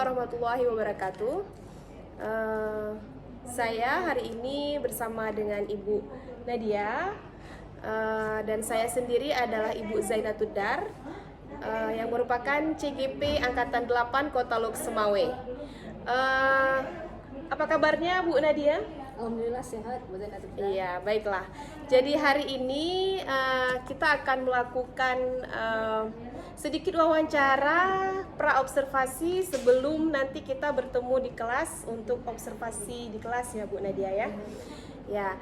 warahmatullahi wabarakatuh. Saya hari ini bersama dengan Ibu Nadia dan saya sendiri adalah Ibu Zainatud Dar yang merupakan CGP Angkatan 8 Kota Lok Semawe. Apa kabarnya Bu Nadia? Alhamdulillah sehat, Bu Zainatud Dar. Iya, baiklah. Jadi hari ini kita akan melakukan sedikit wawancara pra-observasi sebelum nanti kita bertemu di kelas untuk observasi di kelas ya Bu Nadia ya. Ya,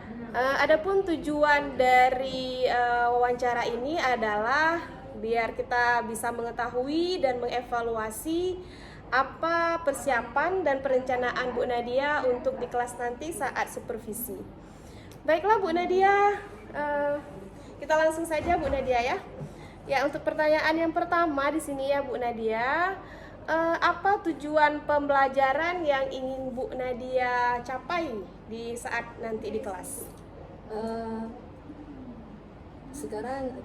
adapun tujuan dari wawancara ini adalah biar kita bisa mengetahui dan mengevaluasi apa persiapan dan perencanaan Bu Nadia untuk di kelas nanti saat supervisi. Baiklah Bu Nadia, kita langsung saja Bu Nadia ya. Ya, untuk pertanyaan yang pertama di sini ya Bu Nadia, apa tujuan pembelajaran yang ingin Bu Nadia capai di saat nanti di kelas? Sekarang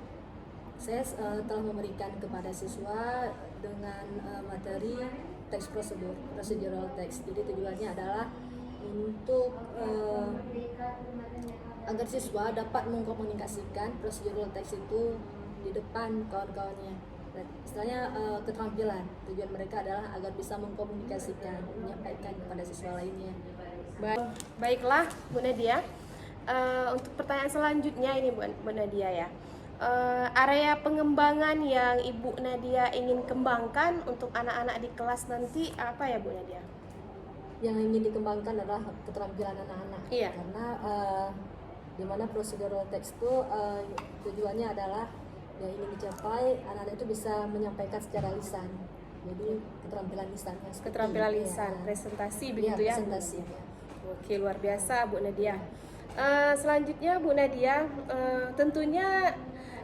saya telah memberikan kepada siswa dengan materi teks procedural text. Jadi tujuannya adalah untuk agar siswa dapat mengkomunikasikan procedural text itu di depan kawan-kawannya. Istilahnya keterampilan. Tujuan mereka adalah agar bisa mengkomunikasikan, menyampaikan kepada siswa lainnya. Baiklah Bu Nadia, untuk pertanyaan selanjutnya ini Bu Nadia ya. Area pengembangan yang Ibu Nadia ingin kembangkan untuk anak-anak di kelas nanti apa ya Bu Nadia? Yang ingin dikembangkan adalah keterampilan anak-anak. Iya. Karena di mana procedural text itu tujuannya adalah yang ingin dicapai anak-anak itu bisa menyampaikan secara lisan. Jadi keterampilan lisannya. Keterampilan lisan, presentasi begitu ya? Presentasi. Oke, luar biasa Bu Nadia. Selanjutnya Bu Nadia, tentunya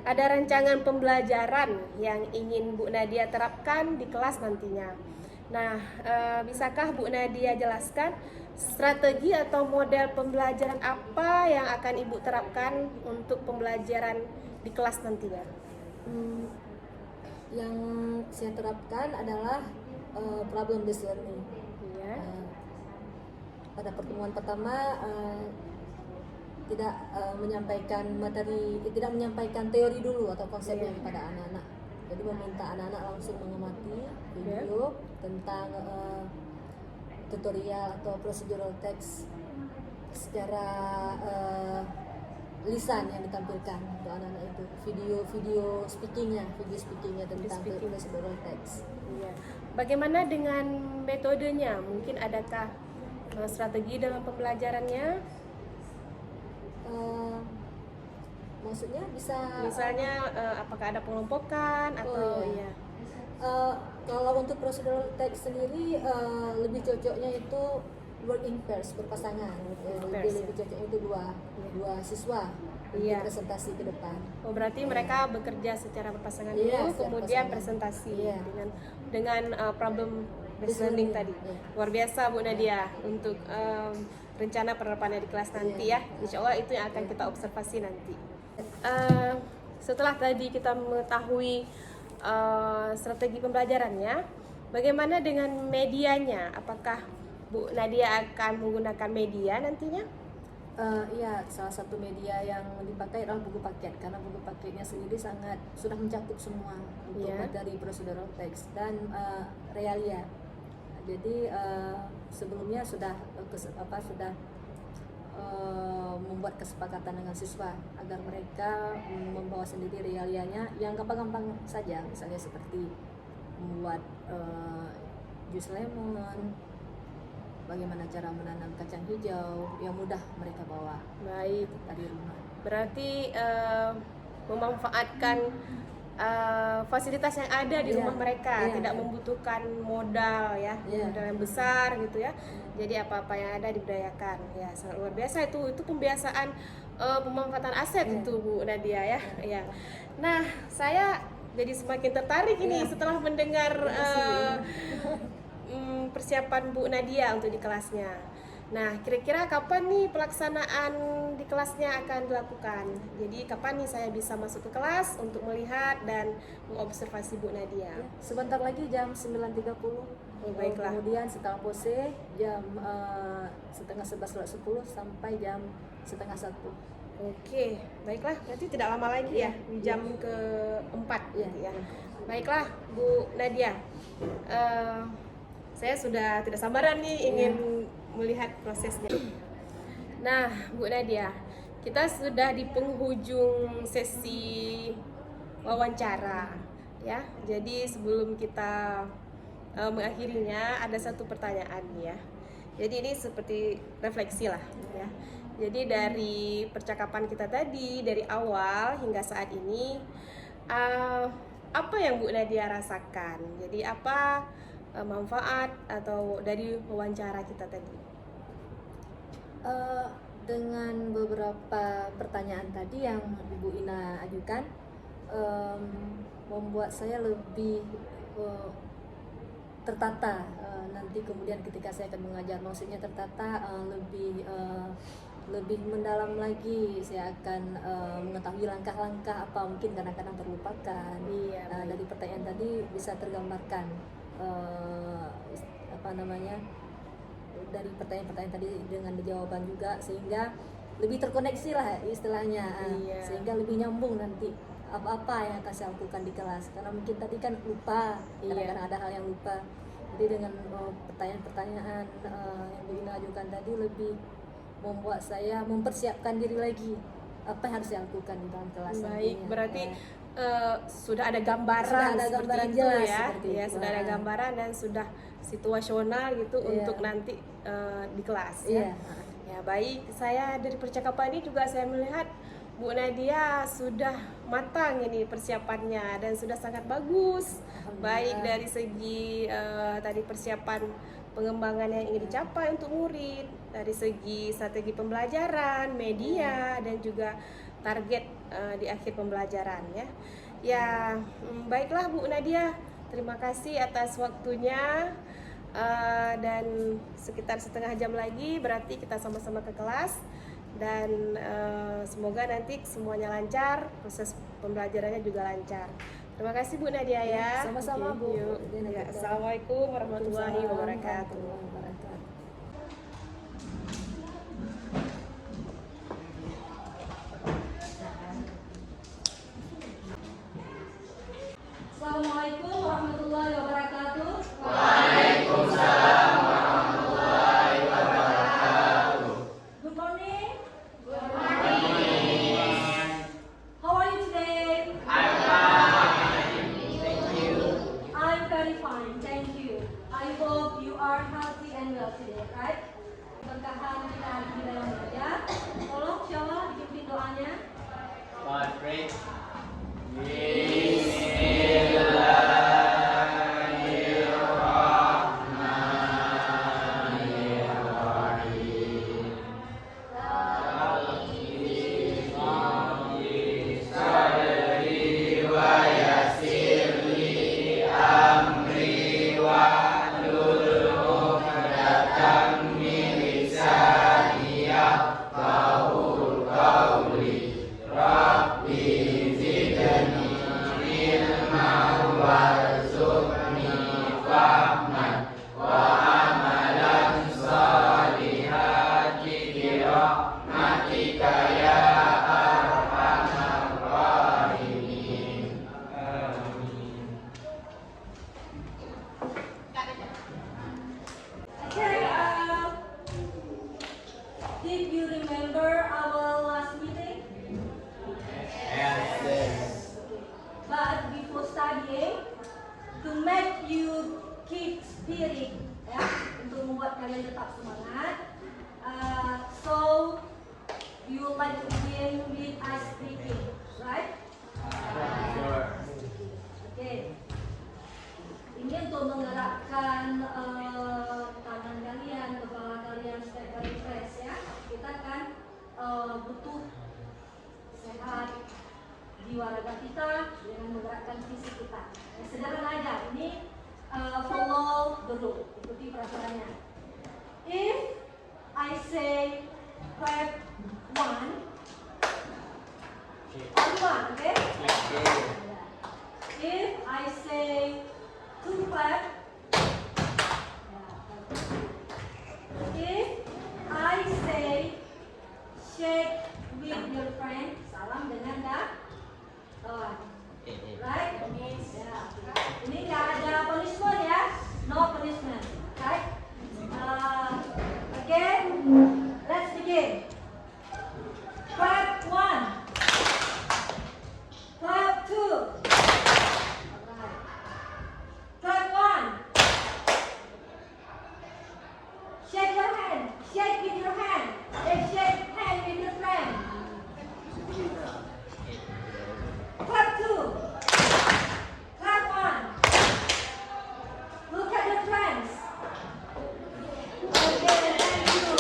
ada rancangan pembelajaran yang ingin Bu Nadia terapkan di kelas nantinya. Nah, bisakah Bu Nadia jelaskan strategi atau model pembelajaran apa yang akan Ibu terapkan untuk pembelajaran di kelas nantinya? Yang saya terapkan adalah problem based learning. Iya. Pada pertemuan pertama tidak menyampaikan materi, tidak menyampaikan teori dulu atau konsepnya kepada anak-anak. Jadi meminta anak-anak langsung mengamati video tentang tutorial atau procedural text secara lisan yang ditampilkan untuk anak-anak itu. Video speakingnya tentang procedural text. Iya. Bagaimana dengan metodenya? Mungkin adakah strategi dalam pembelajarannya? Maksudnya bisa Misalnya apakah ada pengelompokan atau iya. iya. Kalau untuk procedural text sendiri lebih cocoknya itu work in pairs, berpasangan. Lebih cocoknya itu dua siswa untuk presentasi ke depan. Oh, berarti mereka bekerja secara berpasangan dulu, kemudian presentasi dengan problem based learning tadi. Luar biasa Bu Nadia untuk rencana penerapannya di kelas nanti ya. Insya Allah itu yang akan kita observasi nanti. Setelah tadi kita mengetahui strategi pembelajarannya, bagaimana dengan medianya? Apakah Bu Nadia akan menggunakan media nantinya? Iya, salah satu media yang dipakai adalah buku paket, karena buku paketnya sendiri sudah mencakup semua untuk materi procedural text dan realia. Jadi sebelumnya sudah membuat kesepakatan dengan siswa agar mereka membawa sendiri realianya yang gampang-gampang saja, misalnya seperti membuat jus lemon, bagaimana cara menanam kacang hijau yang mudah mereka bawa. Baik, dari rumah. Berarti memanfaatkan fasilitas yang ada di rumah mereka, tidak membutuhkan modal ya, modal yang besar gitu ya. Jadi apa-apa yang ada diberdayakan. Ya, sangat luar biasa itu pembiasaan pemanfaatan aset itu Bu Nadia ya. Ya. Nah, saya jadi semakin tertarik ini setelah mendengar persiapan Bu Nadia untuk di kelasnya. Nah, kira-kira kapan nih pelaksanaan di kelasnya akan dilakukan? Jadi kapan nih saya bisa masuk ke kelas untuk melihat dan mengobservasi Bu Nadia? Sebentar lagi jam 9.30. Baiklah. Kemudian setelah pose jam setengah 11 sampai jam setengah 1. Oke, baiklah. Berarti tidak lama lagi ya, di jam keempat. Iya. Ya. Baiklah, Bu Nadia. Saya sudah tidak sabaran nih ingin melihat prosesnya. Nah, Bu Nadia, kita sudah di penghujung sesi wawancara, ya. Jadi sebelum kita mengakhirinya, ada satu pertanyaan ya. Jadi ini seperti refleksi lah, ya. Jadi dari percakapan kita tadi, dari awal hingga saat ini, apa yang Bu Nadia rasakan? Jadi apa manfaat atau dari wawancara kita tadi? Dengan beberapa pertanyaan tadi yang Ibu Ina ajukan, membuat saya lebih tertata. Nanti kemudian ketika saya akan mengajar, maksudnya tertata, lebih mendalam lagi. Saya akan mengetahui langkah-langkah apa mungkin kadang-kadang terlupakan. Iya, Dari pertanyaan tadi bisa tergambarkan dari pertanyaan-pertanyaan tadi dengan jawaban juga, sehingga lebih terkoneksi lah istilahnya. Iya. Sehingga lebih nyambung nanti apa yang akan saya lakukan di kelas, karena mungkin tadi kan lupa, kadang-kadang ada hal yang lupa. Jadi dengan pertanyaan-pertanyaan yang Bu Ina ajukan tadi lebih membuat saya mempersiapkan diri lagi apa yang harus saya lakukan di dalam kelas. Baik, nantinya. berarti sudah ada gambaran, gambaran seperti jelas itu ya. seperti Ya, itu. sudah ada gambaran dan sudah situasional gitu untuk nanti di kelas ya. Ya, baik, saya dari percakapan ini juga saya melihat Bu Nadia sudah matang ini persiapannya dan sudah sangat bagus. Baik dari segi tadi persiapan pengembangan yang ingin dicapai untuk murid, dari segi strategi pembelajaran, media, dan juga target di akhir pembelajaran ya. Ya, baiklah Bu Nadia, terima kasih atas waktunya. Dan sekitar setengah jam lagi berarti kita sama-sama ke kelas, dan semoga nanti semuanya lancar, proses pembelajarannya juga lancar. Terima kasih Bu Nadia ya. Sama-sama, Bu. Yuk. Ya, Assalamualaikum warahmatullahi wabarakatuh. Assalamualaikum warahmatullahi wabarakatuh. Waalaikumsalam warahmatullahi wabarakatuh. Good morning. Good morning. How are you today? I'm fine. Thank you. I'm very fine, thank you. I hope you are healthy and well today, right? Berkahan kita hari ini dalam belajar. Tolong Syawal dipimpin doanya. God pray. Okay, did you remember our last meeting? But before studying, to make you keep spirit, ya, untuk membuat kalian tetap semangat. So you would like to begin with ice breathing, right? Okay. Ini untuk menggerakkan tangan kalian, kepala kalian supaya kalian fresh ya. Kita kan butuh sehat jiwa raga kita dengan menggerakkan fisik kita. Sederhana aja. Ini follow the rule, ikuti peraturannya. If I say clap one, only one, okay? If I say two clap, greet your friend, salam dengan kawan. Right? Ya. Ini nggak ada punishment ya, no punishment. Right? Again, let's begin. Clap 1. Clap 2. Alright. Clap 1. Shake your hand. Shake with your hand. Shake hand with your friend. Clap 2. Clap 1. Look at your friends. Okay, thank you.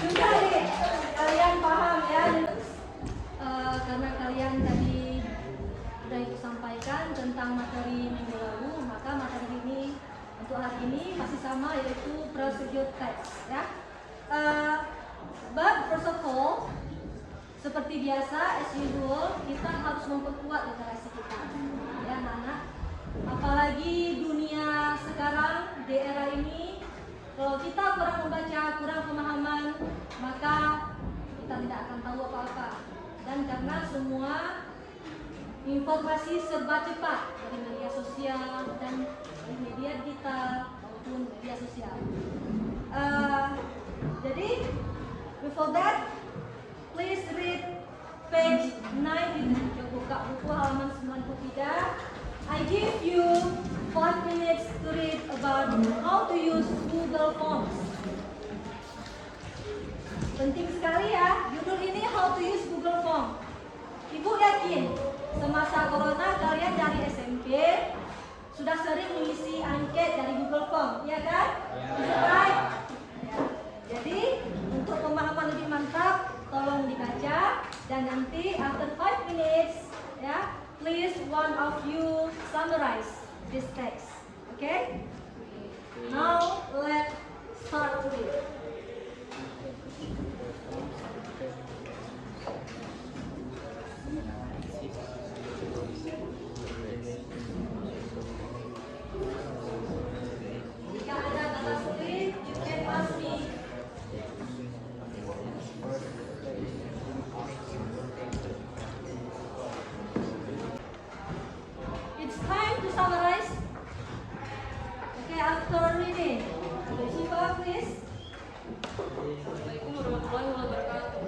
Juga nih, kalian paham ya? Karena kalian tadi sudah itu sampaikan tentang materi minggu lalu, maka materi ini untuk hari ini masih sama, yaitu procedure text ya. But first of all, seperti biasa, as usual, kita harus memperkuat literasi kita, ya anak-anak. Apalagi dunia sekarang, di era ini, kalau kita kurang membaca, kurang pemahaman, maka kita tidak akan tahu apa-apa. Dan karena semua informasi serba cepat dari media sosial dan dari media digital maupun media sosial. Jadi, before that, please read page 90. Coba buka buku halaman 93. I give you 5 minutes to read about how to use Google Forms. Penting sekali ya, judul ini how to use Google Form. Ibu yakin semasa corona kalian dari SMP sudah sering mengisi angket dari Google Form, ya kan? Is it right? Ya. Jadi untuk pemahaman lebih mantap, tolong dibaca dan nanti after 5 minutes, ya, please one of you summarize this text. Okay? Now let's start to read. Jika ada kata sulit, you can ask me. It's time to summarize. Okay, after reading. Shiva, please. Assalamualaikum warahmatullahi wabarakatuh.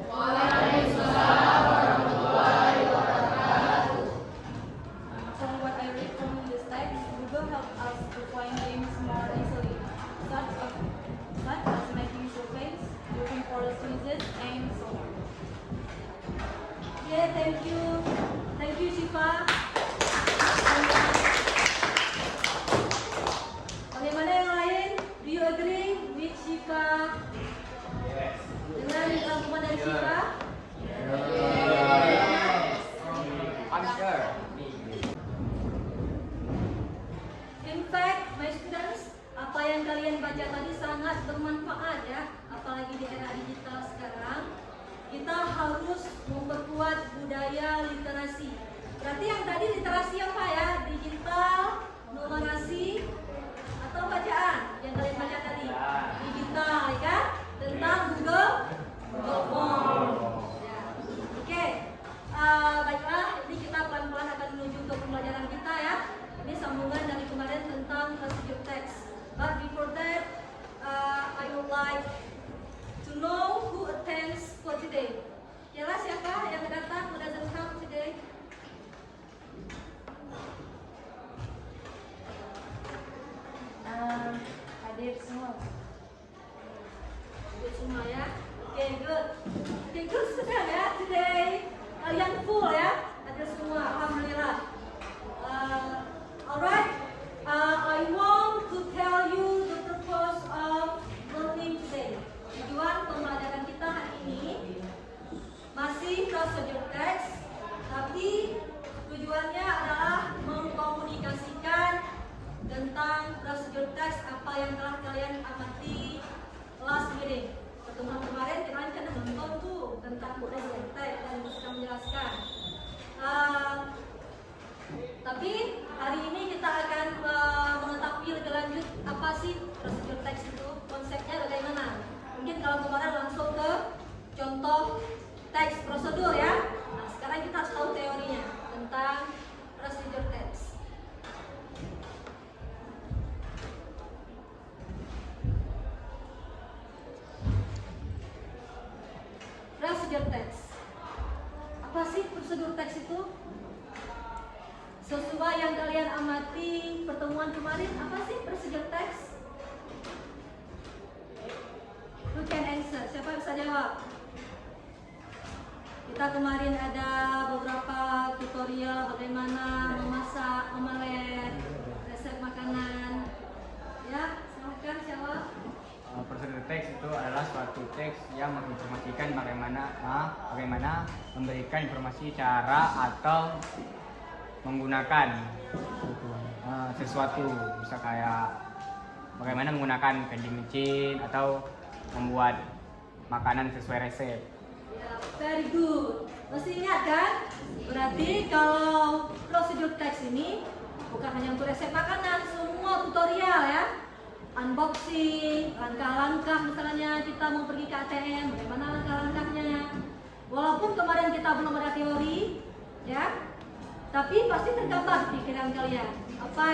From what I read from this text, Google helps us to find things more easily, such as making surveys, looking for quizzes, and so on. Yeah, thank you. Thank you, Shiva. Bagaimana yang lain? Do you agree with Shiva? Dengan rangkuman dari Shiva? I'm sure. In fact, my students, apa yang kalian baca tadi sangat bermanfaat ya, apalagi di era digital sekarang. Kita harus memperkuat budaya literasi. Berarti yang tadi literasi apa ya? Digital, numerasi, atau bacaan? Yang kalian baca tadi? Digital, ya kan? Tentang Google Form. Ya. Oke. Baiklah, ini kita pelan-pelan akan menuju ke pembelajaran kita ya. Ini sambungan dari kemarin tentang procedure text. But before that, I would like to know who attends for today. Yalah, siapa yang datang? Who doesn't come today? Hadir semua. Good semua ya. Okay, good. Okay, good sudah ya today. Kalian full ya. Ada semua. Alhamdulillah. Alright. I want to tell you the purpose of learning today. Tujuan pembelajaran kita hari ini masih procedure text, tapi tujuannya adalah mengkomunikasikan tentang procedure text apa yang telah kalian amati last meeting. Pertemuan kemarin kalian kan nonton tuh tentang procedure text dan bisa menjelaskan. Tapi hari ini kita akan mengetahui lebih lanjut apa sih procedure text itu, konsepnya bagaimana. Mungkin kalau kemarin prosedur teks itu? Sesuai yang kalian amati pertemuan kemarin, apa sih prosedur teks? Who can answer? Siapa bisa jawab? Kita kemarin ada beberapa tutorial bagaimana memasak omelet, resep makanan. Ya, silakan siapa? Prosedur teks itu adalah suatu teks yang menginformasikan bagaimana memberikan informasi cara atau menggunakan sesuatu, bisa kayak bagaimana menggunakan vending machine atau membuat makanan sesuai resep. Ya, very good. Masih ingat kan? Berarti kalau prosedur teks ini bukan hanya untuk resep makanan, semua tutorial ya. Unboxing, langkah-langkah misalnya kita mau pergi ke ATM, bagaimana langkah-langkahnya. Walaupun kemarin kita belum ada teori, ya, tapi pasti tergambar di pikiran kalian apa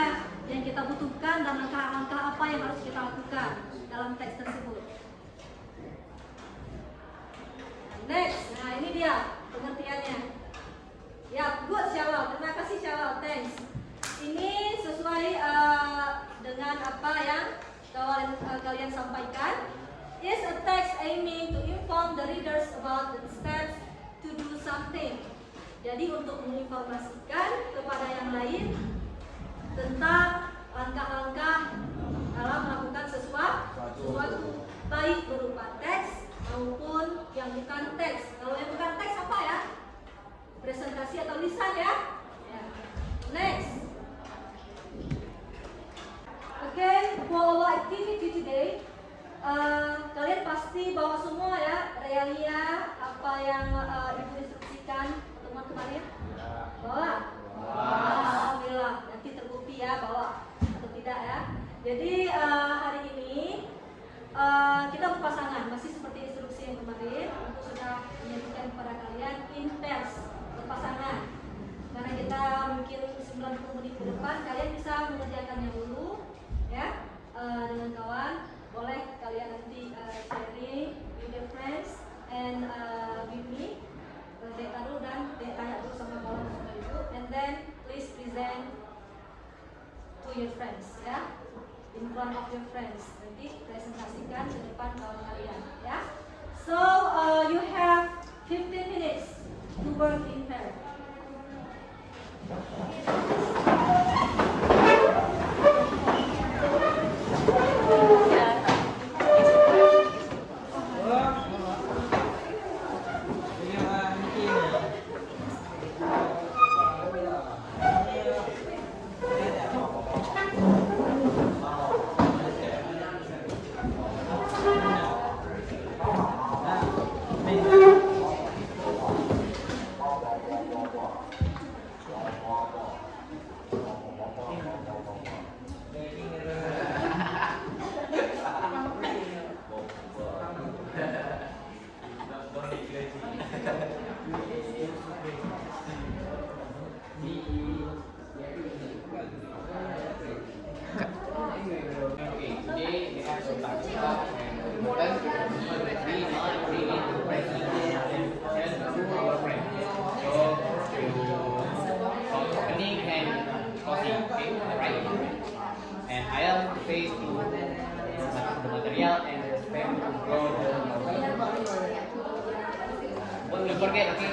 yang kita butuhkan dan langkah-langkah apa yang harus kita lakukan dalam teks tersebut. Next, nah ini dia pengertiannya. Ya, good Syawal, terima kasih Syawal, thanks. Ini sesuai dengan apa yang kalian sampaikan. Is a text aiming to inform the readers about the steps to do something. Jadi untuk menginformasikan kepada yang lain tentang langkah-langkah dalam melakukan sesuatu, baik berupa teks maupun yang bukan teks. Kalau yang bukan teks apa ya? Presentasi atau lisan ya? Next. Okay, for our activity today, kalian pasti bawa semua ya realia apa yang ibu instruksikan teman kemarin. Bawa? Alhamdulillah, nanti terbukti ya bawa atau tidak ya. Jadi hari ini kita berpasangan, masih seperti instruksi yang kemarin. Untuk sudah menyebutkan kepada kalian in pairs, berpasangan. Karena kita mungkin 90 menit ke depan, kalian bisa mengerjakannya dulu ya dengan kawan. Boleh kalian nanti sharing with your friends and with me. Dek taruh dan dek tanya dulu sama kawan semua itu, and then please present to your friends ya, in front of your friends. Nanti presentasikan di depan kawan kalian ya. So you have 15 minutes to work in pair. And I'll face to the material and expect to grow the don't forget, okay?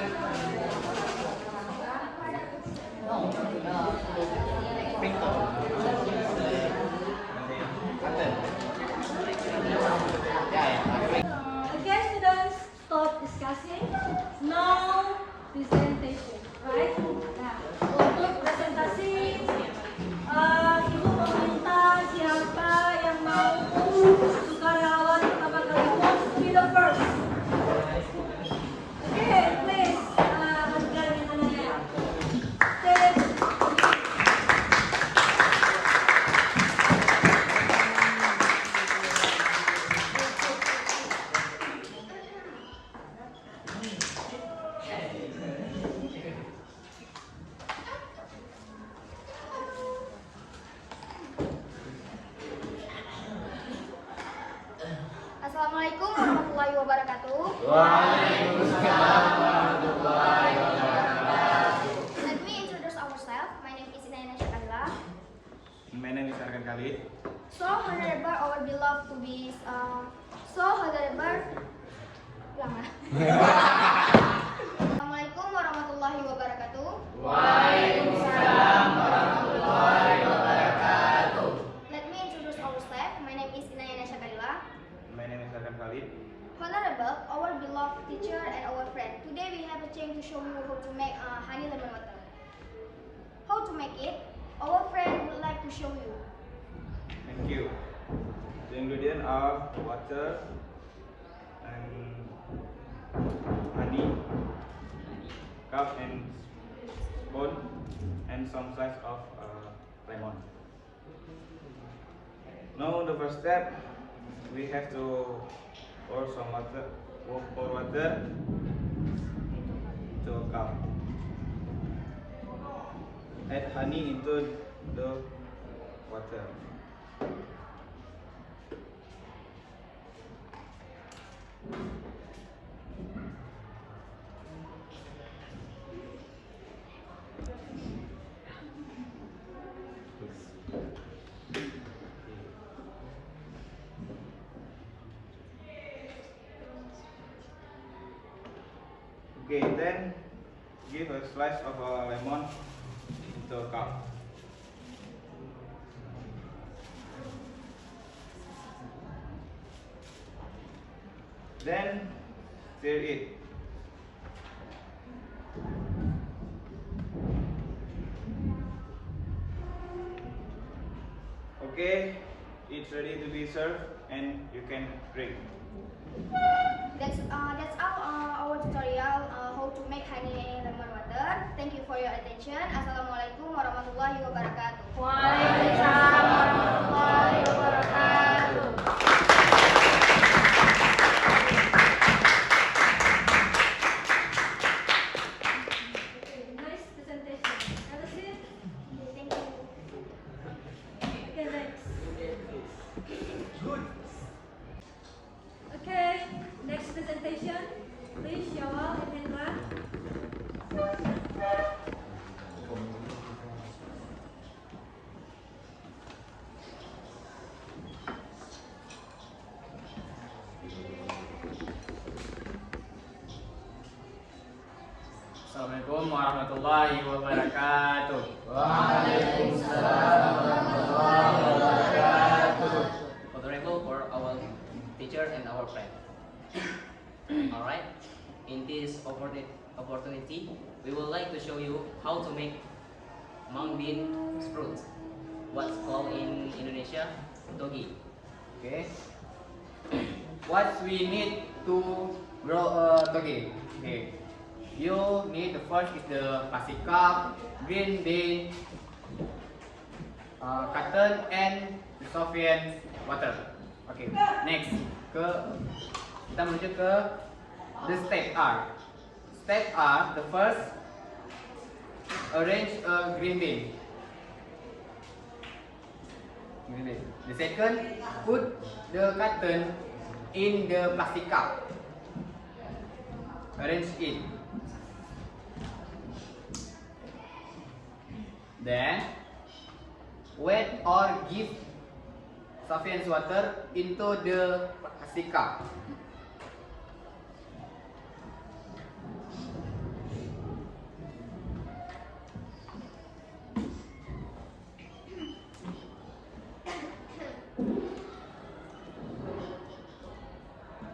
No, sprinkle. Okay, students, stop discussing. Now presentation, right? Nah, untuk presentasi, ibu meminta siapa yang mau sukarelawan pertama kali wants to be the first. Okay, please, lanjutkan dengan tangannya. Assalamualaikum warahmatullahi wabarakatuh. Waalaikumsalam warahmatullahi wabarakatuh. Khalid. So honorable our beloved to be so honorable. Ulang lah. Assalamualaikum warahmatullahi wabarakatuh. Waalaikumsalam warahmatullahi wabarakatuh. Let me introduce our staff. My name is Inayana Syakarila. My name is Akan Khalid. Honorable, our beloved teacher and our friend. Today we have a chance to show you how to make honey lemon water. How to make it? Our friend would like to show you. Thank you. The ingredients are water and honey, cup and spoon, and some slice of lemon. Now the first step, we have to pour water to a cup. Add honey into the water. Okay, then give a slice of lemon into a cup. Then stir it. Okay, it's ready to be served and you can drink. That's all our tutorial how to make honey lemon water. Thank you for your attention. Assalamualaikum warahmatullahi wabarakatuh. Waalaikumsalam warahmatullahi wabarakatuh. Nice presentation. Have a seat. Thank you. Okay, next. Okay, next presentation. Please, Syawal and Hendra. Assalamualaikum warahmatullahi wabarakatuh. Waalaikumsalam warahmatullahi wabarakatuh. Honorable for our teacher and our friend. Alright, in this opportunity, we would like to show you how to make mung bean sprouts, what's called in Indonesia, togi. Okay. What we need to grow toge? Okay. You need the first is the plastic cup, green bean, cotton, and sufficient water. Okay. Next, kita menuju ke the step R. Step R, the first, arrange a green bean. The second, put the cotton in the plastic cup. Arrange it. Then, wet or give sufficient water into the plastic cup.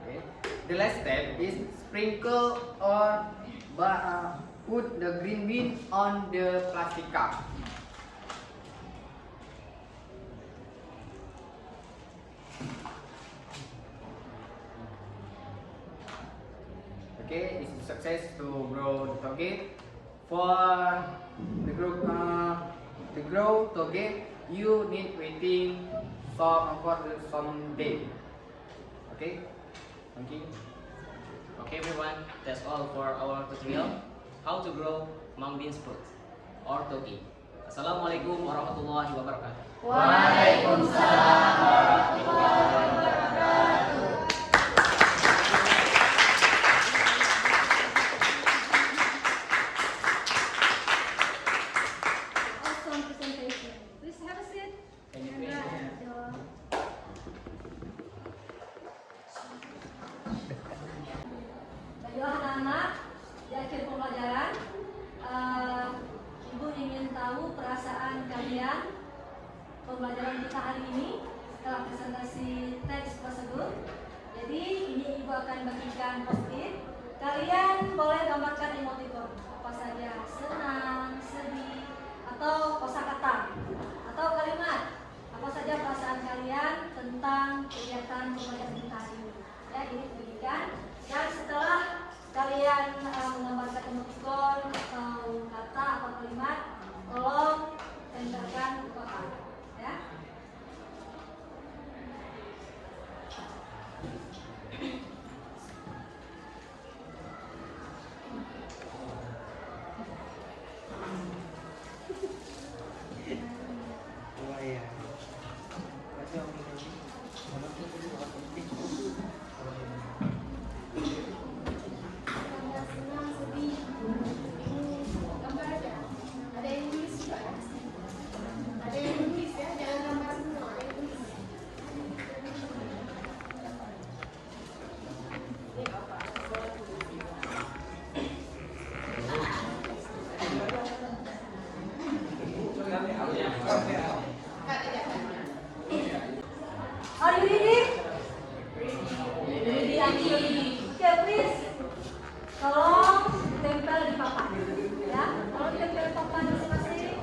Okay. The last step is sprinkle or put the green bean on the plastic cup. Okay, it's a success to grow the toge. For the grow toge, you need waiting some day. Okay, thank you. Okay everyone, that's all for our tutorial, how to grow mung bean sprouts or togi. Assalamualaikum warahmatullahi wabarakatuh. Waalaikumsalam warahmatullahi wabarakatuh. Awesome presentation. Please have a seat. Can you please dengan post-it, kalian boleh gambarkan emoticon apa saja, senang, sedih, atau kosakata atau kalimat apa saja perasaan kalian tentang kegiatan membaca sedikit hari ini. Ya, ini pendidikan. Dan setelah kalian menggambarkan emoticon atau kata atau kalimat, tolong tempelkan di kotak. Ya. Senang, sedih, gambar aja. Ada yang tulis juga ya? Ada yang tulis ya, jangan gambar semua. Ada yang tulis. Are you ready? Ready, ready. Okay, please. Tolong tempel di papan. Ya, tolong tempel di papan masing-masing.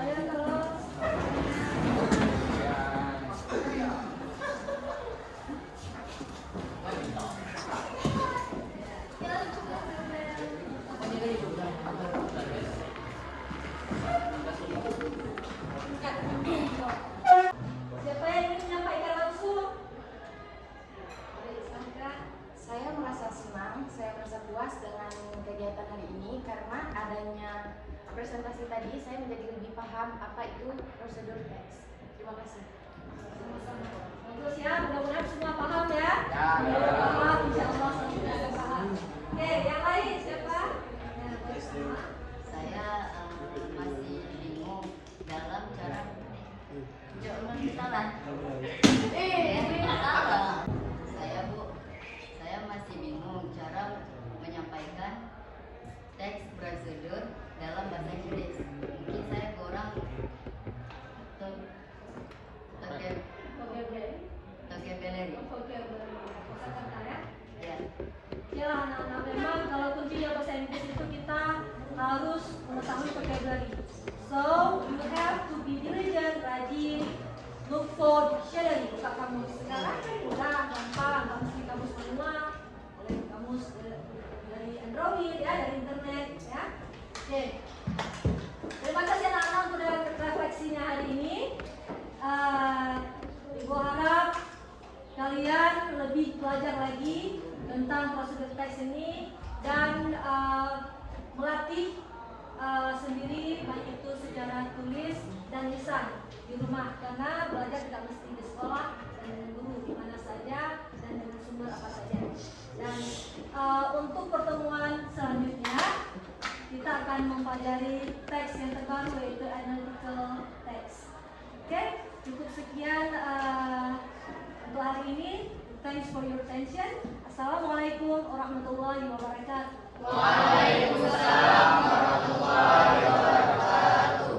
Ayo terus. Siapa yang ingin menyampaikan langsung? Saya merasa senang, saya merasa puas dengan kegiatan hari ini karena adanya presentasi tadi saya menjadi lebih paham apa itu prosedur teks. Terima kasih. Bagus ya, mudah-mudahan semua paham ya. Ya. Paham, insya Allah semua paham. Oke, yang lain siapa? Ya, baik, semua. Saya masih bingung dalam cara jangan salah. Salah. Saya masih bingung cara menyampaikan teks prosedur dalam bahasa Inggris. Mungkin saya kurang vocabulary. Kosakata ya. Ya. Ya, anak-anak, memang kalau kuncinya bahasa Inggris itu kita harus mengetahui vocabulary. So, you have to be diligent, rajin, look for dictionary, buka kamus. Sekarang kan mudah, gampang, kamus di kamus manual, oleh kamus dari Android ya, dari internet ya. Oke. Terima kasih anak-anak untuk refleksinya hari ini. Ibu harap kalian lebih belajar lagi tentang prosedur teks ini dan melatih sendiri baik itu secara tulis dan lisan di rumah, karena belajar tidak mesti di sekolah dan dengan guru di mana saja dan dengan sumber apa saja. Dan untuk pertemuan selanjutnya kita akan mempelajari teks yang terbaru yaitu analytical text. Oke, cukup sekian untuk hari ini. Thanks for your attention. Assalamualaikum warahmatullahi wabarakatuh. Waalaikumsalam warahmatullahi wabarakatuh.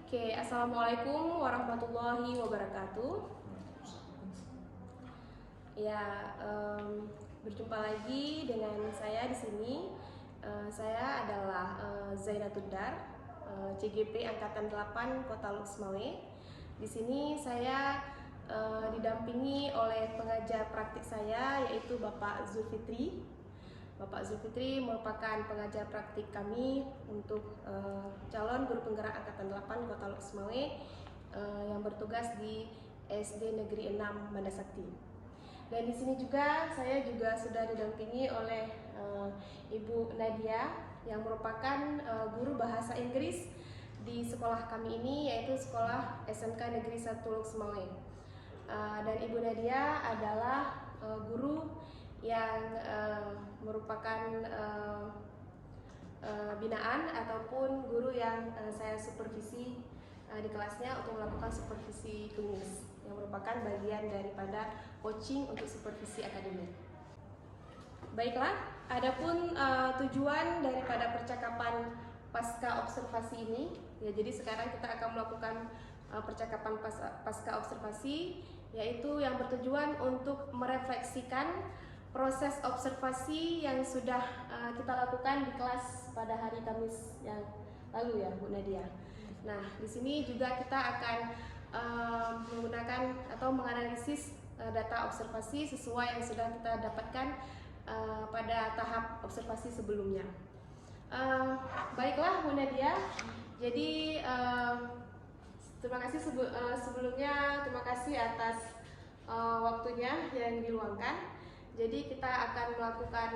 Oke, assalamualaikum warahmatullahi wabarakatuh. Ya, berjumpa lagi dengan saya di sini. Saya adalah Zainatul Dar, CGP Angkatan 8 Kota Loksmawe. Di sini saya didampingi oleh pengajar praktik saya yaitu Bapak Zulfitri. Bapak Zulfitri merupakan pengajar praktik kami untuk calon guru penggerak Angkatan 8 Kota Loksmawe yang bertugas di SD Negeri 6 Mandasakti. Dan di sini juga saya juga sudah didampingi oleh Ibu Nadia yang merupakan guru bahasa Inggris di sekolah kami ini, yaitu sekolah SMK Negeri 1 Loksmawe. Dan Ibu Nadia adalah guru yang merupakan binaan ataupun guru yang saya supervisi di kelasnya untuk melakukan supervisi klinis yang merupakan bagian daripada coaching untuk supervisi akademik. Baiklah, Adapun tujuan daripada percakapan pasca observasi ini, ya jadi sekarang kita akan melakukan percakapan pasca observasi, yaitu yang bertujuan untuk merefleksikan proses observasi yang sudah kita lakukan di kelas pada hari Kamis yang lalu ya, Bu Nadia. Nah, di sini juga kita akan menggunakan atau menganalisis data observasi sesuai yang sudah kita dapatkan pada tahap observasi sebelumnya. Baiklah Bu Nadia, jadi terima kasih sebelumnya, terima kasih atas waktunya yang diluangkan. Jadi kita akan melakukan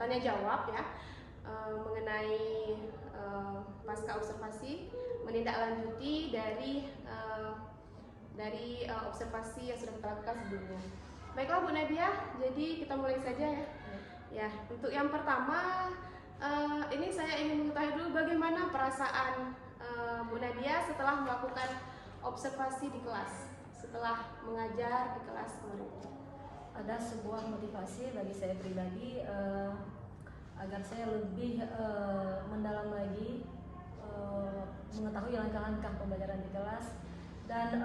tanya jawab ya mengenai pasca observasi, menindaklanjuti dari observasi yang sudah kita lakukan sebelumnya. Baiklah Bu Nadia, jadi kita mulai saja ya. Ya, untuk yang pertama ini saya ingin mengetahui dulu bagaimana perasaan Bu Nadia setelah melakukan observasi di kelas, setelah mengajar di kelas kemarin. Ada sebuah motivasi bagi saya pribadi agar saya lebih mendalam lagi mengetahui langkah-langkah pembelajaran di kelas, dan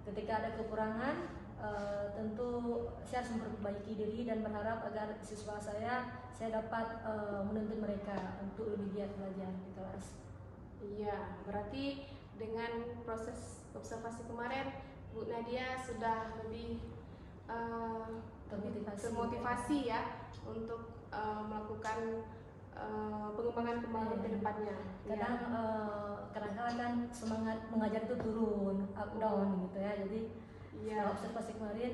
ketika ada kekurangan tentu saya harus memperbaiki diri dan berharap agar siswa saya dapat menuntun mereka untuk lebih giat belajar di kelas. Iya, berarti dengan proses observasi kemarin Bu Nadia sudah lebih termotivasi ya untuk melakukan pengembangan ke depannya. Kadang-kadang kan semangat mengajar itu turun, up down gitu ya. Jadi setelah observasi kemarin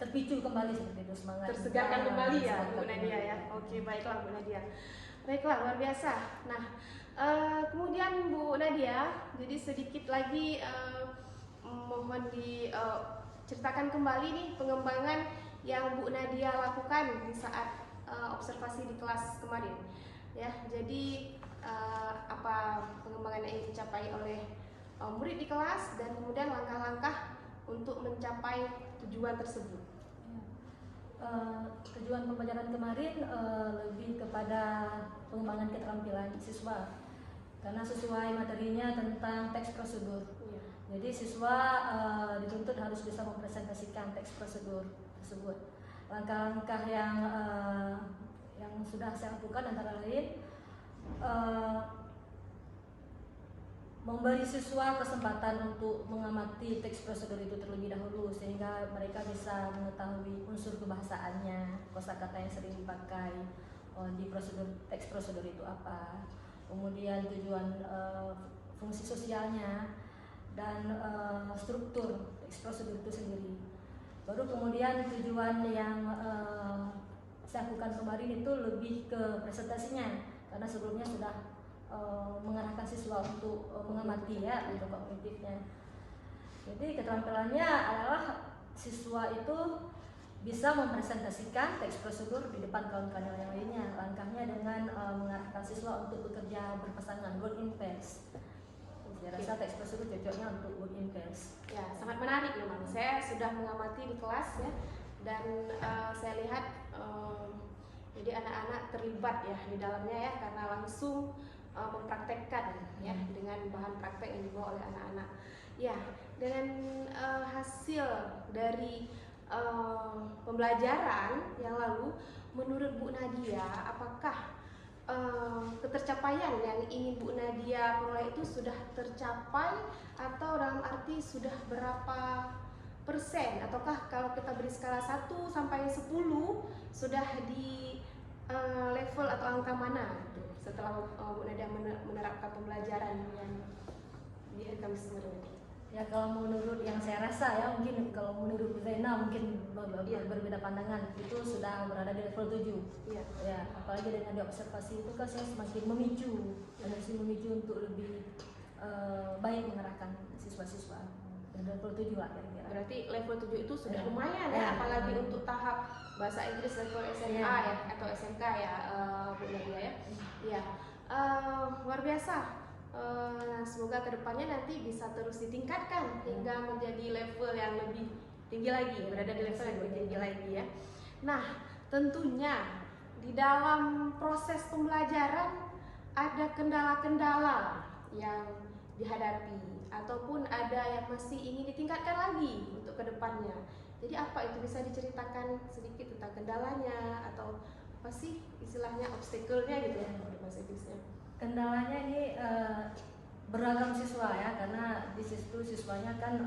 terpicu kembali seperti itu, semangat. Tersegarkan kembali ya Bu Nadia ya. Oke, baiklah Bu Nadia. Baiklah, luar biasa. Nah, kemudian Bu Nadia, jadi sedikit lagi mohon diceritakan kembali nih pengembangan yang Bu Nadia lakukan di saat observasi di kelas kemarin. Ya, jadi apa pengembangan yang dicapai oleh murid di kelas dan kemudian langkah-langkah untuk mencapai tujuan tersebut. Tujuan pembelajaran kemarin lebih kepada pengembangan keterampilan siswa, karena sesuai materinya tentang teks prosedur. Jadi siswa dituntut harus bisa mempresentasikan teks prosedur tersebut. Langkah-langkah yang sudah saya lakukan antara lain memberi siswa kesempatan untuk mengamati teks prosedur itu terlebih dahulu sehingga mereka bisa mengetahui unsur kebahasaannya, kosakata yang sering dipakai di teks prosedur itu apa, kemudian tujuan fungsi sosialnya dan struktur teks prosedur itu sendiri. Baru kemudian tujuan yang saya lakukan kemarin itu lebih ke presentasinya, karena sebelumnya sudah mengarahkan siswa untuk mengamati ya untuk kognitifnya. Jadi keterampilannya adalah siswa itu bisa mempresentasikan teks prosedur di depan kawan-kawan yang lainnya. Langkahnya dengan mengarahkan siswa untuk bekerja berpasangan, work in pairs. Saya rasa teks prosedur cocoknya untuk work in pairs. Ya, sangat menarik memang. Saya sudah mengamati di kelas ya, dan saya lihat jadi anak-anak terlibat ya di dalamnya ya, karena langsung mempraktekkan ya dengan bahan praktek yang dibawa oleh anak-anak. Ya, dengan hasil dari pembelajaran yang lalu, menurut Bu Nadia, apakah ketercapaian yang ingin Bu Nadia peroleh itu sudah tercapai, atau dalam arti sudah berapa persen, ataukah kalau kita beri skala 1 sampai 10 sudah di level atau angka mana gitu, setelah Bu Nadia menerapkan pembelajaran yang di hari Kamis kemarin? Ya, kalau menurut yang saya rasa ya, mungkin kalau menurut Bu Zaina mungkin berbeda pandangan, itu sudah berada di level 7. Iya. Ya, apalagi dengan diobservasi itu kan saya semakin memicu untuk lebih baik mengarahkan siswa-siswa. Dan level 7 lah kira-kira. Berarti level 7 itu sudah lumayan ya, apalagi untuk tahap bahasa Inggris level SMA ya, atau SMK ya Bu Nadia ya. Iya. Luar biasa. Nah, semoga kedepannya nanti bisa terus ditingkatkan hingga menjadi level yang lebih tinggi lagi, berada di level yang lebih tinggi lagi ya. Nah, tentunya di dalam proses pembelajaran ada kendala-kendala yang dihadapi ataupun ada yang masih ingin ditingkatkan lagi untuk kedepannya. Jadi apa itu, bisa diceritakan sedikit tentang kendalanya atau apa sih istilahnya obstacle-nya gitu ya kalau bahasa Inggrisnya? Kendalanya ini beragam siswa ya, karena di situ siswanya kan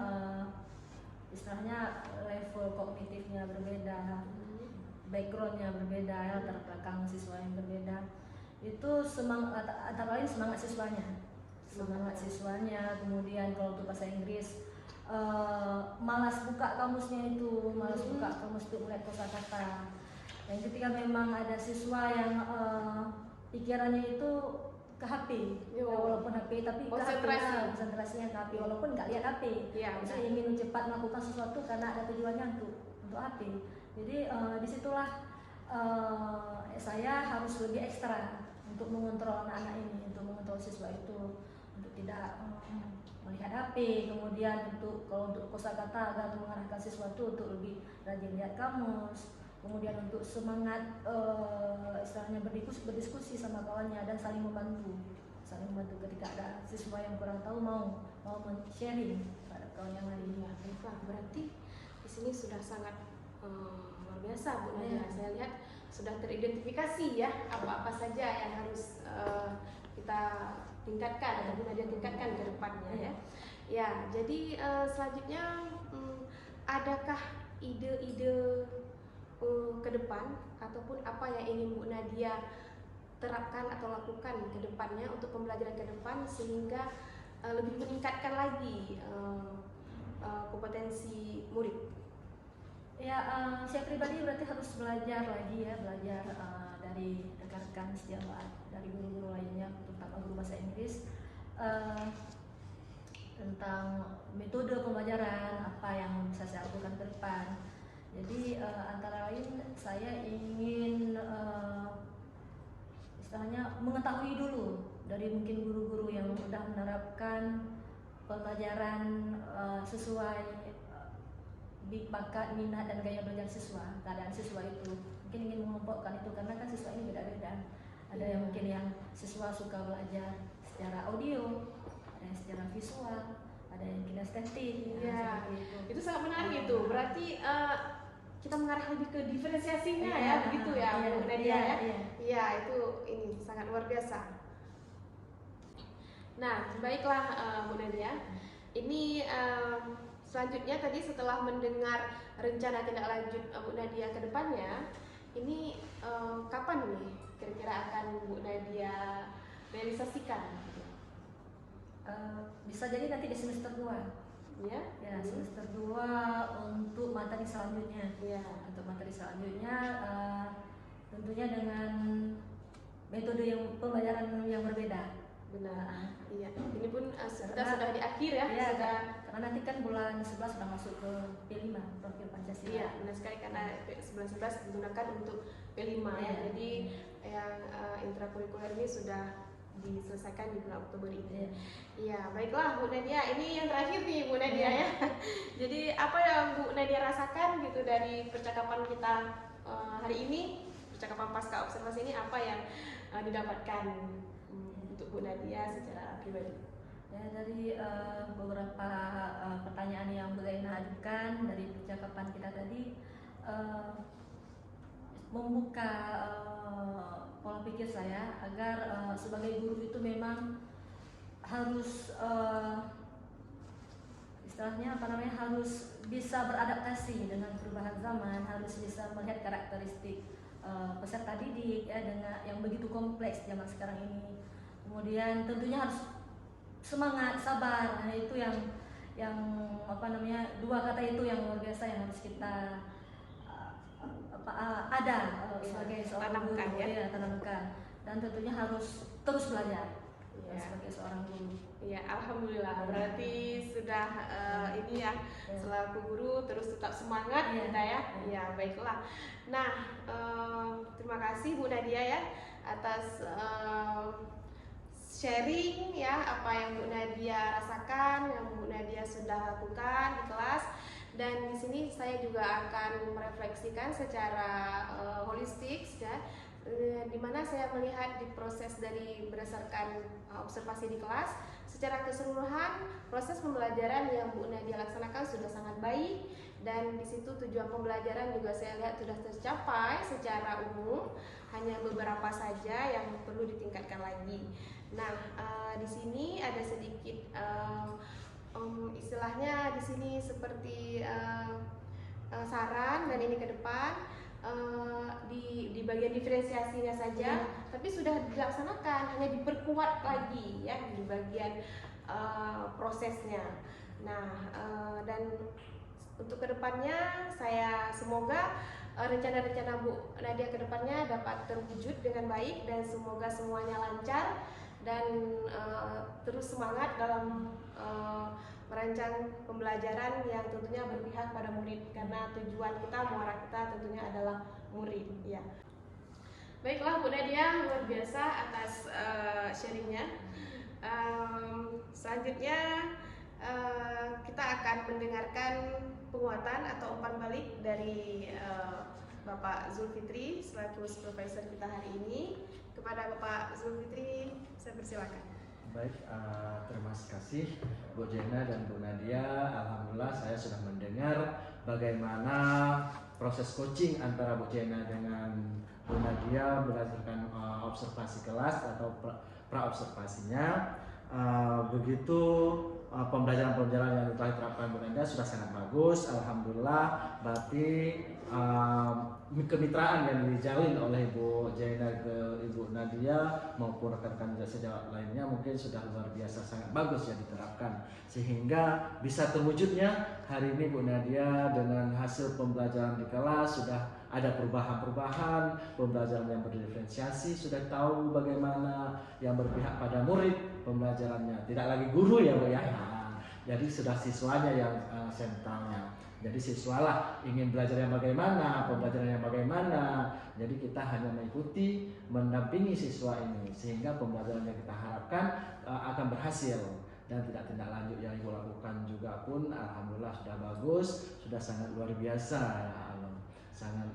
istilahnya level kognitifnya berbeda, backgroundnya berbeda ya, latar belakang siswa yang berbeda. Itu semangat, antara lain semangat siswanya, kemudian kalau untuk bahasa Inggris malas buka kamusnya itu, malas buka kamus untuk melihat kosakata. Dan ketika memang ada siswa yang pikirannya itu ke HP, walaupun HP tapi konsentrasinya ke HP, walaupun nggak lihat HP. Saya ingin cepat melakukan sesuatu karena ada tujuannya untuk HP. Jadi disitulah saya harus lebih ekstra untuk mengontrol anak-anak ini, untuk mengontrol siswa itu, untuk tidak melihat HP. Kemudian kalau untuk kosakata agar mengarahkan siswa itu untuk lebih rajin lihat kamus. Kemudian untuk semangat istilahnya berdiskusi sama kawannya dan saling membantu ketika ada siswa yang kurang tahu mau sharing pada kawan yang lain. Ya, baiklah, berarti di sini sudah sangat luar biasa Bu Nadia. Saya lihat sudah teridentifikasi ya apa-apa saja yang harus kita tingkatkan atau Bu Nadia tingkatkan ke depannya ya. Ya, jadi selanjutnya adakah ide-ide ke depan ataupun apa yang ingin Bu Nadia terapkan atau lakukan ke depannya untuk pembelajaran ke depan sehingga lebih meningkatkan lagi kompetensi murid? Ya, saya pribadi berarti harus belajar lagi ya, belajar dari rekan-rekan sejawat, dari guru-guru lainnya, terutama guru bahasa Inggris, tentang metode pembelajaran, apa yang bisa saya lakukan ke depan. Jadi antara lain saya ingin istilahnya mengetahui dulu dari mungkin guru-guru yang sudah menerapkan pembelajaran sesuai bakat, minat, dan gaya belajar siswa, keadaan siswa itu. Mungkin ingin mengelompokkan itu karena kan siswa ini beda-beda. Ada yang mungkin yang siswa suka belajar secara audio, ada yang secara visual, ada yang kinestetik. Iya, itu sangat menarik itu. Berarti kita mengarah lebih ke diferensiasinya ya, begitu ya Bu Nadia ya. Iya, itu ini sangat luar biasa. Nah, baiklah Bu Nadia. Ini selanjutnya tadi setelah mendengar rencana tindak lanjut Bu Nadia ke depannya, ini kapan nih kira-kira akan Bu Nadia realisasikan? Bisa jadi nanti di semester 2. Ya, semester 2 untuk materi selanjutnya. Untuk materi selanjutnya tentunya dengan metode yang pembelajaran yang berbeda. Benar. Iya. Ini pun kita sudah di akhir ya. Sudah. Karena nanti kan bulan 11 sudah masuk ke P5, profil Pancasila. Iya, benar sekali karena 11 digunakan untuk P5 ya. Jadi yang intrakurikuler ini sudah diselesaikan di bulan Oktober ini. Iya, baiklah Bu Nadia, ini yang terakhir nih Bu Nadia ya. Jadi apa yang Bu Nadia rasakan gitu dari percakapan kita hari ini, percakapan pasca observasi ini, apa yang didapatkan untuk Bu Nadia secara pribadi? Ya, dari beberapa pertanyaan yang Bu Zainah ajukan dari percakapan kita tadi, membuka pola pikir saya agar sebagai guru itu memang harus istilahnya harus bisa beradaptasi dengan perubahan zaman, harus bisa melihat karakteristik peserta didik ya, dengan yang begitu kompleks zaman sekarang ini. Kemudian tentunya harus semangat, sabar. Nah, itu yang dua kata itu yang luar biasa yang harus kita ada sebagai seorang guru tanamkan, dan tentunya harus terus belajar sebagai seorang guru. Iya, alhamdulillah. Berarti sudah ini ya, selaku guru terus tetap semangat kita ya. Iya, baiklah. Nah, terima kasih Bu Nadia ya atas sharing ya apa yang Bu Nadia rasakan, yang Bu Nadia sudah lakukan di kelas. Dan di sini saya juga akan merefleksikan secara holistik ya, di mana saya melihat di proses dari berdasarkan observasi di kelas secara keseluruhan proses pembelajaran yang Bu Nadia laksanakan sudah sangat baik, dan di situ tujuan pembelajaran juga saya lihat sudah tercapai secara umum, hanya beberapa saja yang perlu ditingkatkan lagi. Nah, di sini ada sedikit istilahnya di sini seperti saran, dan ini ke depan di bagian diferensiasinya saja, tapi sudah dilaksanakan, hanya diperkuat lagi ya di bagian prosesnya. Nah, dan untuk kedepannya saya semoga rencana-rencana Bu Nadia kedepannya dapat terwujud dengan baik, dan semoga semuanya lancar dan terus semangat dalam merancang pembelajaran yang tentunya berpihak pada murid, karena tujuan kita, muara kita tentunya adalah murid ya. Baiklah Bu Nadia, luar biasa atas sharingnya. Selanjutnya kita akan mendengarkan penguatan atau umpan balik dari Bapak Zulfikri selaku supervisor kita hari ini. Kepada Bapak Zulfikri, saya persilakan. Baik, terima kasih Bu Jena dan Bu Nadia. Alhamdulillah saya sudah mendengar bagaimana proses coaching antara Bu Jena dengan Bu Nadia berdasarkan observasi kelas atau pra-observasinya. Begitu pembelajaran-pembelajaran yang telah diterapkan Bu Nadia sudah sangat bagus. Alhamdulillah, berarti kemitraan yang dijalin oleh Ibu Jaina ke Ibu Nadia maupun rekan-rekan sejawat lainnya mungkin sudah luar biasa sangat bagus ya diterapkan, sehingga bisa terwujudnya hari ini Bu Nadia dengan hasil pembelajaran di kelas sudah ada perubahan-perubahan, pembelajaran yang berdiferensiasi, sudah tahu bagaimana yang berpihak pada murid pembelajarannya, tidak lagi guru ya Bu ya. Jadi sudah siswanya yang sentralnya. Jadi siswalah ingin belajar yang bagaimana, pembelajaran yang bagaimana. Jadi kita hanya mengikuti, mendampingi siswa ini sehingga pembelajaran yang kita harapkan akan berhasil, dan tidak tindak lanjut yang Ibu lakukan juga pun alhamdulillah sudah bagus, sudah sangat luar biasa ya Allah. Sangat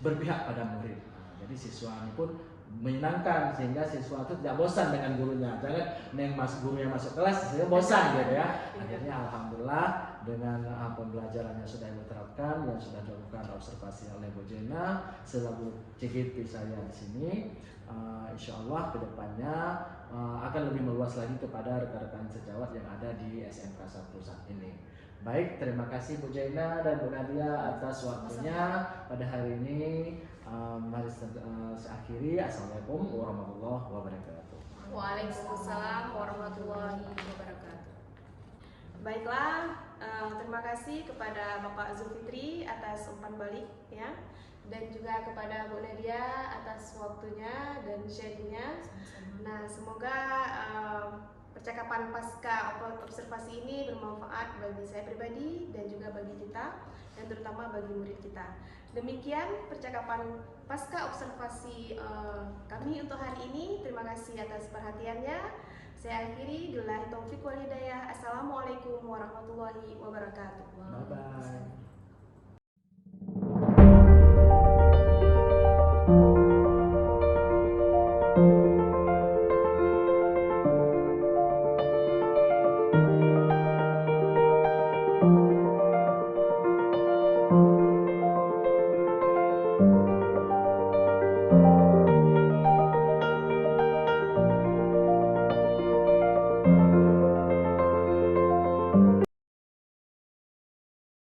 berpihak pada murid. Jadi siswa ini pun menyenangkan sehingga siswa itu tidak bosan dengan gurunya. Jangan gurunya masuk kelas sehingga bosan gitu ya. Akhirnya alhamdulillah dengan pembelajaran yang sudah diterapkan, yang sudah dilakukan observasi oleh Bu Jena selaku CGP saya di sini, insya Allah kedepannya akan lebih meluas lagi kepada rekan-rekan sejawat yang ada di SMK 1 saat ini. Baik, terima kasih Bu Jena dan Bu Nadia atas waktunya pada hari ini. Mari saya akhiri. Assalamualaikum warahmatullahi wabarakatuh. Waalaikumsalam warahmatullahi wabarakatuh. Baiklah, terima kasih kepada Bapak Zulfikri atas umpan balik ya, dan juga kepada Bu Nadia atas waktunya dan sharingnya. Nah, semoga percakapan pasca observasi ini bermanfaat bagi saya pribadi dan juga bagi kita, dan terutama bagi murid kita. Demikian percakapan pasca observasi kami untuk hari ini. Terima kasih atas perhatiannya. Saya akhiri. Billahi taufiq wal hidayah. Assalamualaikum warahmatullahi wabarakatuh. Bye bye.